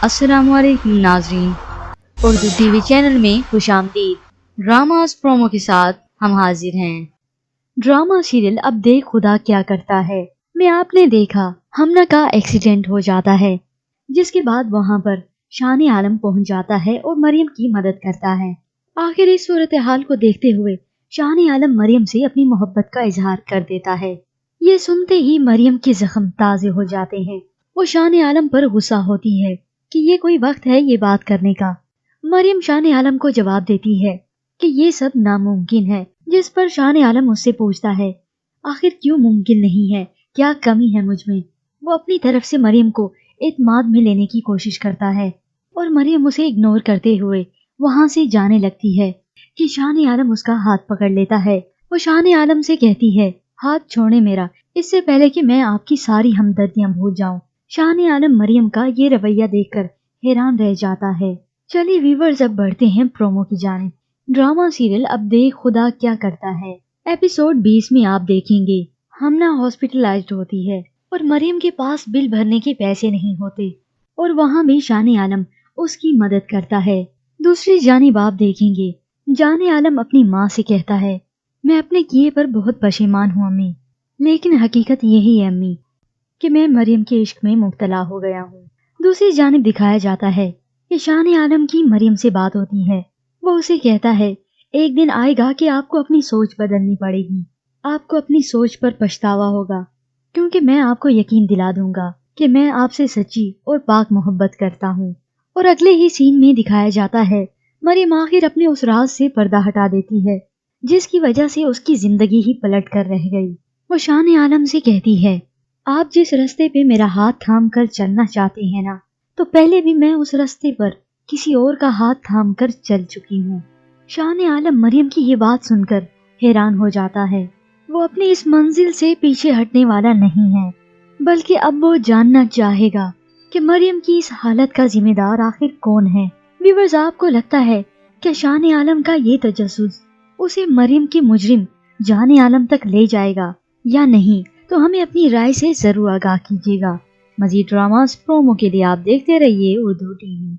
अस्सलाम वालेकुम नाज़रीन, उर्दू टीवी चैनल में खुशामदीद। ड्रामास प्रोमो के साथ हम हाजिर हैं। ड्रामा सीरियल अब देख खुदा क्या करता है में आपने देखा हमना का एक्सीडेंट हो जाता है, जिसके बाद वहां पर शान आलम पहुंच जाता है और मरियम की मदद करता है। आखिर इस सूरत हाल को देखते हुए शान आलम मरियम से अपनी मोहब्बत का इजहार कर देता है। ये सुनते ही मरियम के जख्म ताजे हो जाते हैं। वो शान आलम पर गुस्सा होती है कि ये कोई वक्त है ये बात करने का। मरियम शान आलम को जवाब देती है कि ये सब नामुमकिन है, जिस पर शान आलम उससे पूछता है आखिर क्यों मुमकिन नहीं है, क्या कमी है मुझ में। वो अपनी तरफ से मरियम को एतमाद में लेने की कोशिश करता है और मरियम उसे इग्नोर करते हुए वहां से जाने लगती है कि शान आलम उसका हाथ पकड़ लेता है। वो शान आलम से कहती है हाथ छोड़े मेरा, इससे पहले कि मैं आपकी सारी हमदर्दियां भूल जाऊं। शान आलम मरियम का ये रवैया देखकर हैरान रह जाता है। चलिए व्यूवर्स, अब बढ़ते हैं प्रोमो की जानिब। ड्रामा सीरियल अब देख खुदा क्या करता है एपिसोड 20 में आप देखेंगे हमना हॉस्पिटलाइज्ड होती है और मरियम के पास बिल भरने के पैसे नहीं होते और वहाँ भी शान आलम उसकी मदद करता है। दूसरी जानिब आप देखेंगे जान आलम अपनी माँ से कहता है मैं अपने किए पर बहुत परेशान हूँ अम्मी, लेकिन हकीकत यही है अम्मी कि मैं मरियम के इश्क में मुब्तला हो गया हूँ। दूसरी जानिब दिखाया जाता है कि शान आलम की मरियम से बात होती है। वो उसे कहता है एक दिन आएगा कि आपको अपनी सोच बदलनी पड़ेगी, आपको अपनी सोच पर पछतावा होगा, क्योंकि मैं आपको यकीन दिला दूंगा कि मैं आपसे सच्ची और पाक मोहब्बत करता हूँ। और अगले ही सीन में दिखाया जाता है मरियम आखिर अपने उस राज से पर्दा हटा देती है जिसकी वजह से उसकी जिंदगी ही पलट कर रह गई। वो शान आलम से कहती है आप जिस रास्ते पे मेरा हाथ थाम कर चलना चाहते हैं ना, तो पहले भी मैं उस रास्ते पर किसी और का हाथ थाम कर चल चुकी हूँ। शान आलम मरियम की ये बात सुनकर हैरान हो जाता है। वो अपनी इस मंजिल से पीछे हटने वाला नहीं है, बल्कि अब वो जानना चाहेगा कि मरियम की इस हालत का जिम्मेदार आखिर कौन है। व्यूअर्स, आपको लगता है कि शान आलम का ये तजस्सुस उसे मरियम की मुजरिम जान आलम तक ले जाएगा या नहीं? तो हमें अपनी राय से जरूर आगाह कीजिएगा। मजीद ड्रामास प्रोमो के लिए आप देखते रहिए उर्दू टीवी।